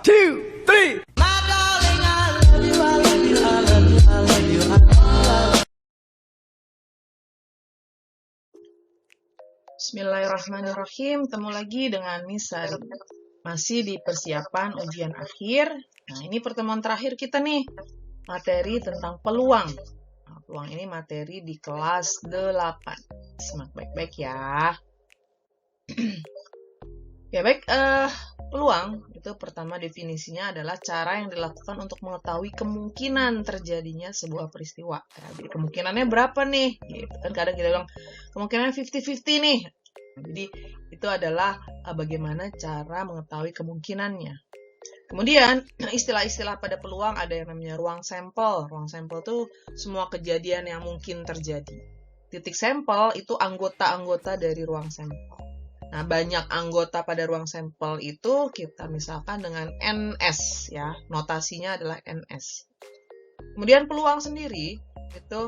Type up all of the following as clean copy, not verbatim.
2, 3. Bismillahirrahmanirrahim. Ketemu lagi dengan Nisa. Masih di persiapan ujian akhir. Nah, ini pertemuan terakhir kita nih. Materi tentang peluang. Nah, peluang ini materi di kelas 8. Simak baik-baik ya. Ya baik, peluang itu pertama definisinya adalah cara yang dilakukan untuk mengetahui kemungkinan terjadinya sebuah peristiwa. Ya, jadi kemungkinannya berapa nih? Gitu kan kadang kita bilang kemungkinannya 50-50 nih. Jadi itu adalah bagaimana cara mengetahui kemungkinannya. Kemudian istilah-istilah pada peluang ada yang namanya ruang sampel. Ruang sampel itu semua kejadian yang mungkin terjadi. Titik sampel itu anggota-anggota dari ruang sampel. Nah, banyak anggota pada ruang sampel itu kita misalkan dengan NS ya. Notasinya adalah NS. Kemudian peluang sendiri itu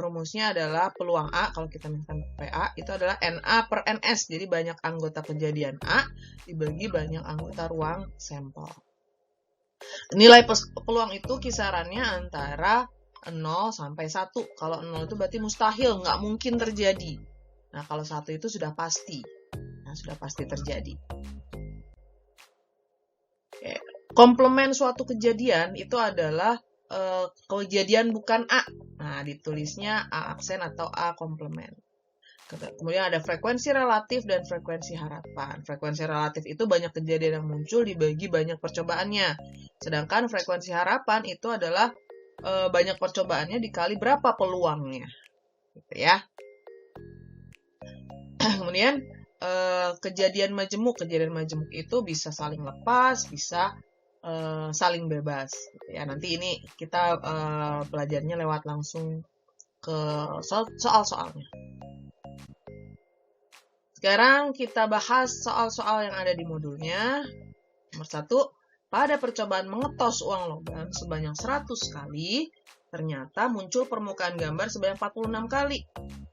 rumusnya adalah peluang A, kalau kita misalkan PA itu adalah NA per NS. Jadi banyak anggota kejadian A dibagi banyak anggota ruang sampel. Nilai peluang itu kisarannya antara 0 sampai 1. Kalau 0 itu berarti mustahil, nggak mungkin terjadi. Nah, kalau 1 itu sudah pasti. Nah, sudah pasti terjadi. Oke. Komplement suatu kejadian itu adalah kejadian bukan A. Nah, ditulisnya A aksen atau A komplement. Kemudian ada frekuensi relatif dan frekuensi harapan. Frekuensi relatif itu banyak kejadian yang muncul dibagi banyak percobaannya. Sedangkan frekuensi harapan itu adalah banyak percobaannya dikali berapa peluangnya. Gitu ya. Kemudian kejadian majemuk itu bisa saling lepas, bisa saling bebas. Gitu ya. Nanti ini kita belajarnya lewat langsung ke soal-soalnya. Sekarang kita bahas soal-soal yang ada di modulnya. Nomor 1, pada percobaan mengetos uang logam sebanyak 100 kali, ternyata muncul permukaan gambar sebanyak 46 kali.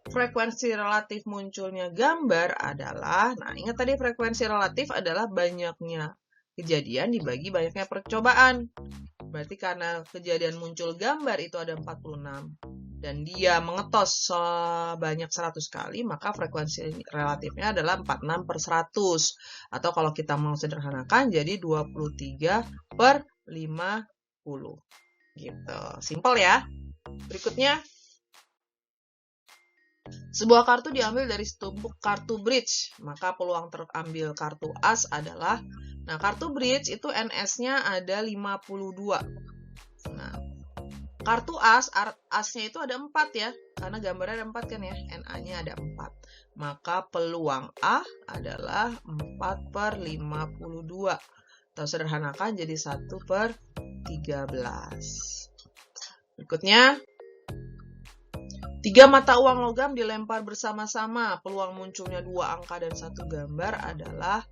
Frekuensi relatif munculnya gambar adalah, nah ingat tadi frekuensi relatif adalah banyaknya kejadian dibagi banyaknya percobaan. Berarti karena kejadian muncul gambar itu ada 46 dan dia mengetos sebanyak 100 kali, maka frekuensi relatifnya adalah 46 per 100. Atau kalau kita mau sederhanakan jadi 23 per 50. Gitu. Simpel ya. Berikutnya, sebuah kartu diambil dari setumpuk kartu bridge, maka peluang terambil kartu as adalah, nah kartu bridge itu NS-nya ada 52. Nah, kartu asnya itu ada 4 ya, karena gambarnya ada 4 kan ya, NA-nya ada 4. Maka peluang A adalah 4 per 52. Atau sederhanakan jadi 1 per 13. Berikutnya, 3 mata uang logam dilempar bersama-sama. Peluang munculnya 2 angka dan 1 gambar adalah,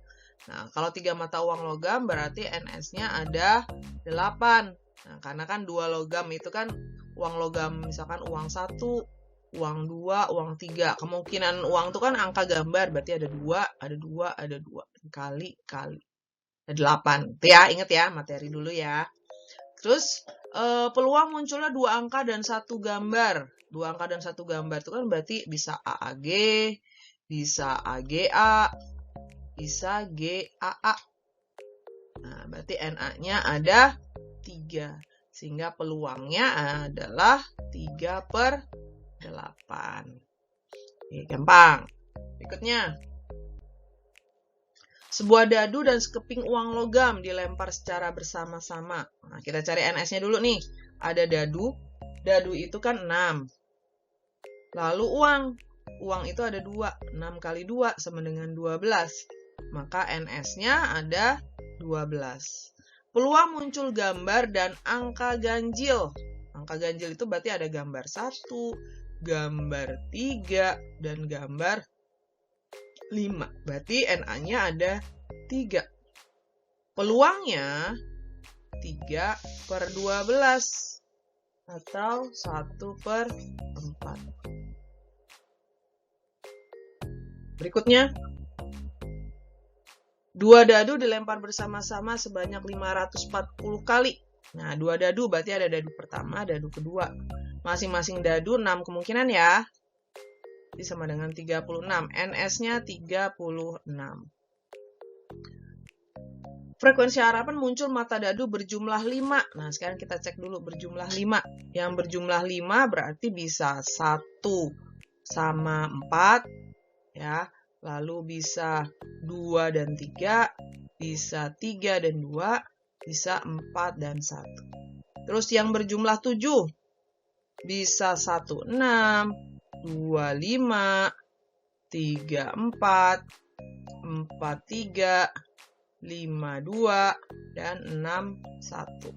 nah kalau 3 mata uang logam berarti NS-nya ada 8. Nah, karena kan 2 logam itu kan uang logam, misalkan uang 1, uang 2, uang 3. Kemungkinan uang itu kan angka gambar, berarti ada 2, ada 2, ada 2. Kali. Ada 8. Itu ya, ingat ya, materi dulu ya. Terus, peluang munculnya 2 angka dan 1 gambar. 2 angka dan 1 gambar itu kan berarti bisa AAG, bisa AGA, bisa GAA. Nah, berarti NA-nya ada 3. Sehingga peluangnya adalah 3 per 8. Oke, gampang. Berikutnya, sebuah dadu dan sekeping uang logam dilempar secara bersama-sama. Nah, kita cari NS-nya dulu nih. Ada dadu. Dadu itu kan 6. Lalu uang itu ada 2. 6 kali 2 sama dengan 12. Maka NS-nya ada 12. Peluang muncul gambar dan angka ganjil. Angka ganjil itu berarti ada gambar 1, gambar 3, dan gambar 5. Berarti NA-nya ada 3. Peluangnya 3 per 12. Atau 1 per 4. Berikutnya, 2 dadu dilempar bersama-sama sebanyak 540 kali. Nah, 2 dadu berarti ada dadu pertama, dadu kedua. Masing-masing dadu 6 kemungkinan ya. Jadi sama dengan 36. NS-nya 36. Frekuensi harapan muncul mata dadu berjumlah 5. Nah, sekarang kita cek dulu berjumlah 5. Yang berjumlah 5 berarti bisa 1 sama 4. Ya. Lalu bisa 2 dan 3. Bisa 3 dan 2. Bisa 4 dan 1. Terus yang berjumlah 7. Bisa 1, 6. 2, 5. 3, 4. 4, 3. 5, 2, dan 6, 1.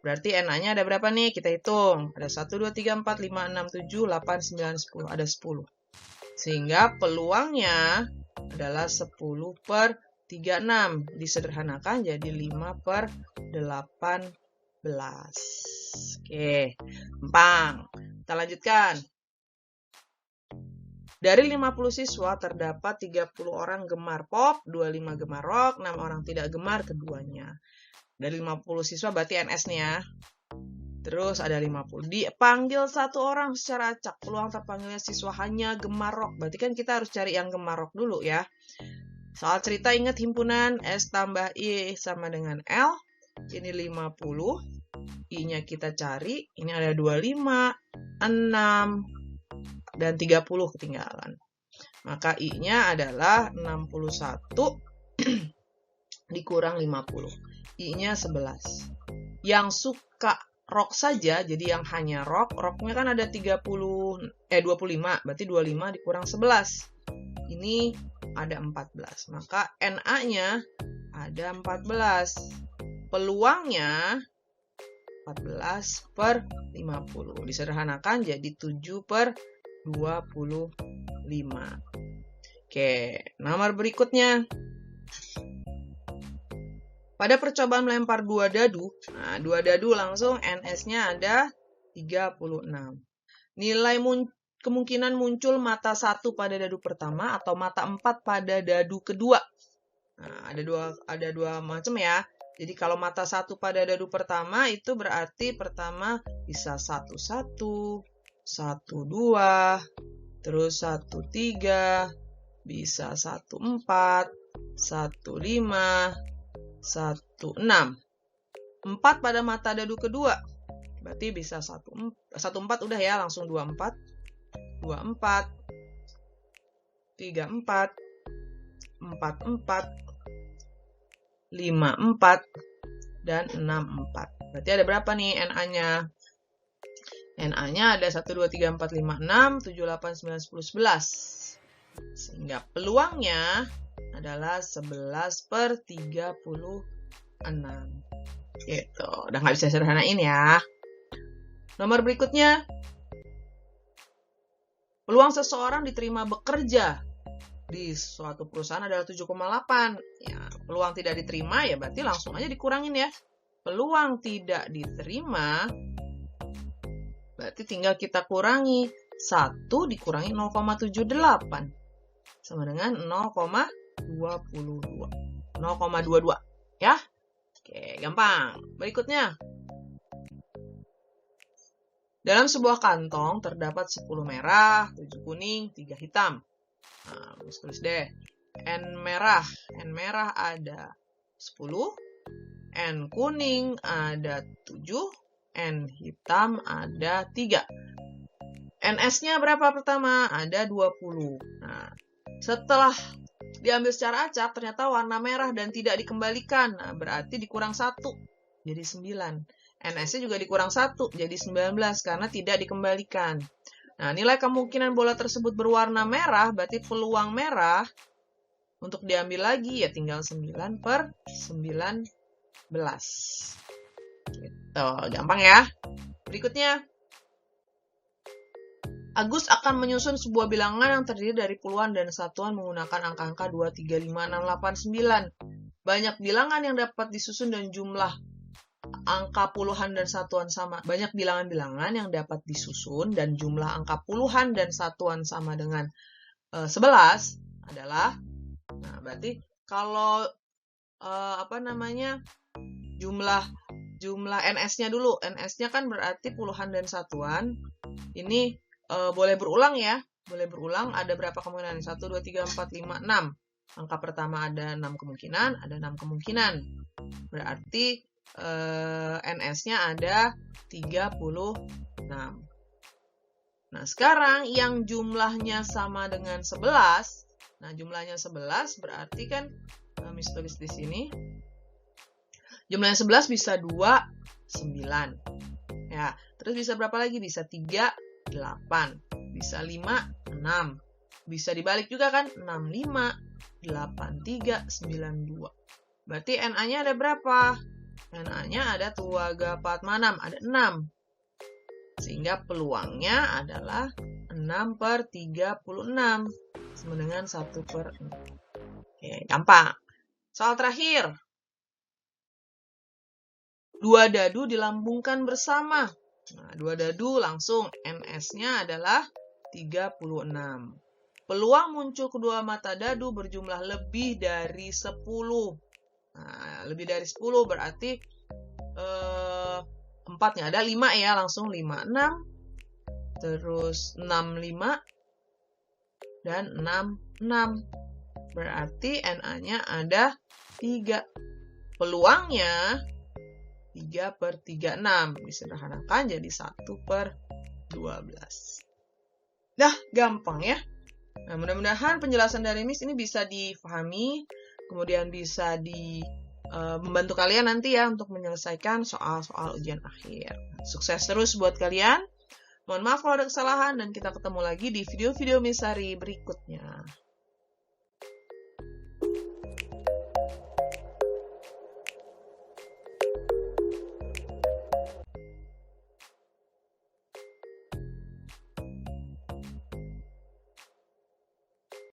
Berarti NA-nya ada berapa nih? Kita hitung. Ada 1, 2, 3, 4, 5, 6, 7, 8, 9, 10. Ada 10. Sehingga peluangnya adalah 10 per 36. Disederhanakan jadi 5 per 18. Oke, gampang. Kita lanjutkan. Dari 50 siswa terdapat 30 orang gemar pop, 25 gemar rock, 6 orang tidak gemar keduanya. Dari 50 siswa berarti NS nih ya. Terus ada 50. Dipanggil 1 orang secara acak. Peluang terpanggilnya siswa hanya gemar rock. Berarti kan kita harus cari yang gemar rock dulu ya. Soal cerita ingat himpunan S tambah I sama dengan L. Ini 50. I-nya kita cari. Ini ada 25, 6. Dan 30 ketinggalan. Maka I-nya adalah 61 dikurang 50. I-nya 11. Yang suka rock saja, jadi yang hanya rock, rocknya kan ada 25, berarti 25 dikurang 11. Ini ada 14. Maka NA-nya ada 14. Peluangnya 14 per 50. Disederhanakan jadi 7 per 25. Oke, nomor berikutnya. Pada percobaan melempar 2 dadu, nah 2 dadu langsung NS-nya ada 36. Nilai kemungkinan muncul mata 1 pada dadu pertama atau mata 4 pada dadu kedua. Nah, ada dua macam ya. Jadi kalau mata 1 pada dadu pertama itu berarti pertama bisa 1, 1. 1, 2, terus 1, 3, bisa 1, 4, 1, 5, 1, 6. 4 pada mata dadu kedua, berarti bisa 1, 4 udah ya, langsung 2, 4, 2, 4, 3, 4, 4, 4, 5, 4, dan 6, 4. Berarti ada berapa nih NA-nya? NA-nya ada 1, 2, 3, 4, 5, 6, 7, 8, 9, 10, 11. Sehingga peluangnya adalah 11 per 36. Gitu. Udah nggak bisa sederhanain ya. Nomor berikutnya. Peluang seseorang diterima bekerja di suatu perusahaan adalah 7,8. Ya, peluang tidak diterima ya berarti langsung aja dikurangin ya. Peluang tidak diterima berarti tinggal kita kurangi 1 dikurangi 0,78 sama dengan 0,22 ya. Oke, gampang. Berikutnya. Dalam sebuah kantong terdapat 10 merah, 7 kuning, 3 hitam. Nah, tulis deh. N merah ada 10, N kuning ada 7, N hitam ada 3. NS-nya berapa pertama? Ada 20. Nah, setelah diambil secara acak, ternyata warna merah dan tidak dikembalikan. Nah, berarti dikurang 1, jadi 9. NS-nya juga dikurang 1, jadi 19, karena tidak dikembalikan. Nah, nilai kemungkinan bola tersebut berwarna merah, berarti peluang merah untuk diambil lagi, ya tinggal 9 per 19. Gitu, gampang ya. Berikutnya. Agus akan menyusun sebuah bilangan yang terdiri dari puluhan dan satuan menggunakan angka-angka 2, 3, 5, 6, 8, 9. Banyak bilangan yang dapat disusun dan jumlah angka puluhan dan satuan sama. Banyak bilangan-bilangan yang dapat disusun dan jumlah angka puluhan dan satuan sama dengan 11 adalah, nah berarti kalau jumlah NS-nya dulu. NS-nya kan berarti puluhan dan satuan. Ini boleh berulang ya. Boleh berulang, ada berapa kemungkinan? 1, 2, 3, 4, 5, 6. Angka pertama ada 6 kemungkinan, ada 6 kemungkinan. Berarti NS-nya ada 36. Nah, sekarang yang jumlahnya sama dengan 11. Nah, jumlahnya 11 berarti kan, Miss tulis di sini. Jumlahnya 11 bisa 2, 9. Ya, terus bisa berapa lagi? Bisa 3, 8. Bisa 5, 6. Bisa dibalik juga kan? 6, 5, 8, 3, 9, 2. Berarti NA-nya ada berapa? NA-nya ada 2, 4, 6. Ada 6. Sehingga peluangnya adalah 6/36. Sama dengan 1/6. Oke, gampang. Soal terakhir. 2 dadu dilambungkan bersama. Nah, 2 dadu langsung NS-nya adalah 36. Peluang muncul kedua mata dadu berjumlah lebih dari 10. Nah, lebih dari 10 berarti 4-nya ada 5 ya, langsung 5, 6. Terus 6, 5. Dan 6, 6. Berarti NA-nya ada 3. Peluangnya 3/36. Disederhanakan jadi 1/12. Dah, gampang ya. Nah, mudah-mudahan penjelasan dari Miss ini bisa difahami, kemudian bisa membantu kalian nanti ya untuk menyelesaikan soal-soal ujian akhir. Sukses terus buat kalian. Mohon maaf kalau ada kesalahan dan kita ketemu lagi di video-video Miss Sari berikutnya.